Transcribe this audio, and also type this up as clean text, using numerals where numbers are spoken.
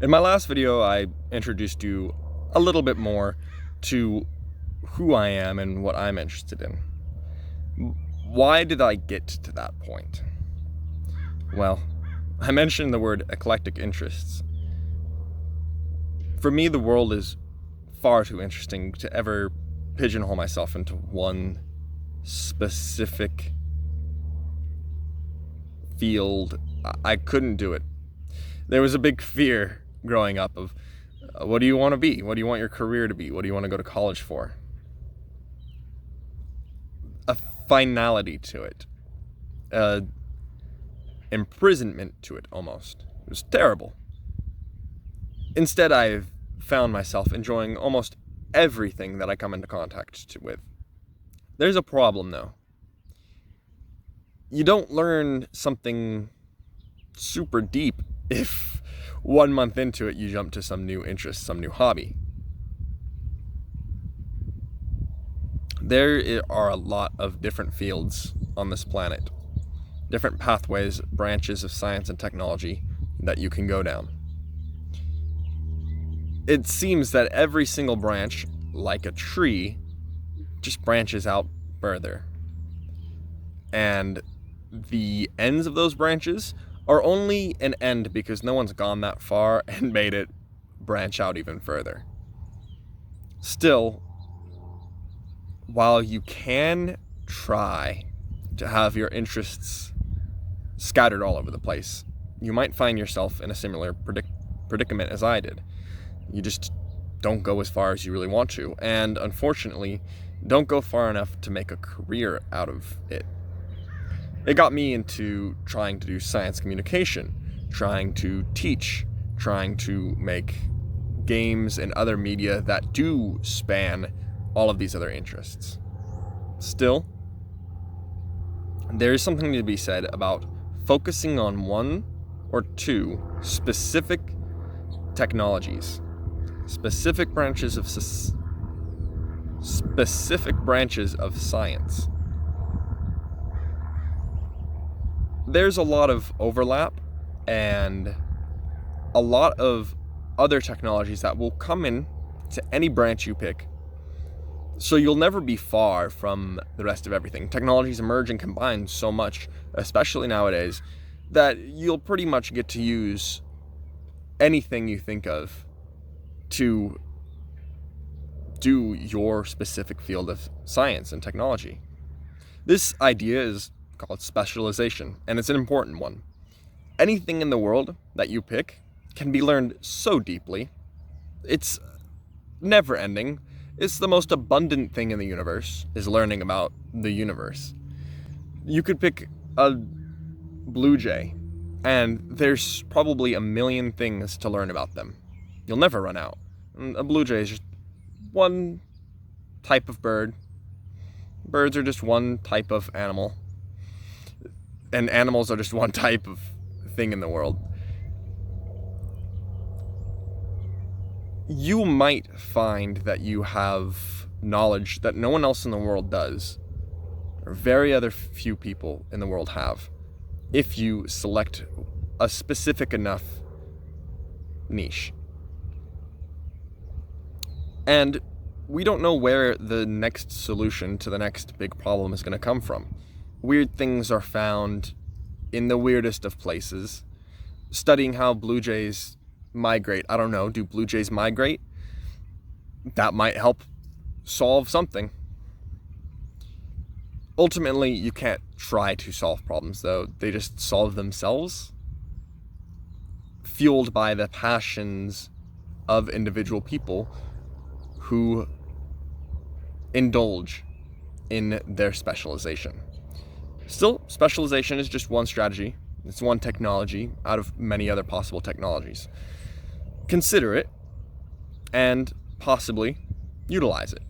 In my last video, I introduced you a little bit more to who I am and what I'm interested in. Why did I get to that point? Well, I mentioned the word eclectic interests. For me, the world is far too interesting to ever pigeonhole myself into one specific field. I couldn't do it. There was a big fear growing up of what do you want to be? What do you want your career to be? What do you want to go to college for? A finality to it. Imprisonment to it, almost. It was terrible. Instead, I've found myself enjoying almost everything that I come into contact with. There's a problem, though. You don't learn something super deep if 1 month into it you jump to some new interest, some new hobby. There are a lot of different fields on this planet, different pathways, branches of science and technology that you can go down. It seems that every single branch, like a tree, just branches out further. And the ends of those branches are only an end because no one's gone that far and made it branch out even further. Still, while you can try to have your interests scattered all over the place, you might find yourself in a similar predicament as I did. You just don't go as far as you really want to, and unfortunately, don't go far enough to make a career out of it. It got me into trying to do science communication, trying to teach, trying to make games and other media that do span all of these other interests. Still, there is something to be said about focusing on one or two specific technologies, specific branches of science. There's a lot of overlap and a lot of other technologies that will come in to any branch you pick. So you'll never be far from the rest of everything. Technologies emerge and combine so much, especially nowadays, that you'll pretty much get to use anything you think of to do your specific field of science and technology. This idea is called specialization, and it's an important one. Anything in the world that you pick can be learned so deeply. It's never ending. It's the most abundant thing in the universe, is learning about the universe. You could pick a blue jay, and there's probably a million things to learn about them. You'll never run out. A blue jay is just one type of bird. Birds are just one type of animal. And animals are just one type of thing in the world. You might find that you have knowledge that no one else in the world does, or very other few people in the world have, if you select a specific enough niche. And we don't know where the next solution to the next big problem is going to come from. Weird things are found in the weirdest of places. Studying how blue jays migrate. I don't know, do blue jays migrate? That might help solve something. Ultimately, you can't try to solve problems, though. They just solve themselves, fueled by the passions of individual people who indulge in their specialization. Still, specialization is just one strategy. It's one technology out of many other possible technologies. Consider it and possibly utilize it.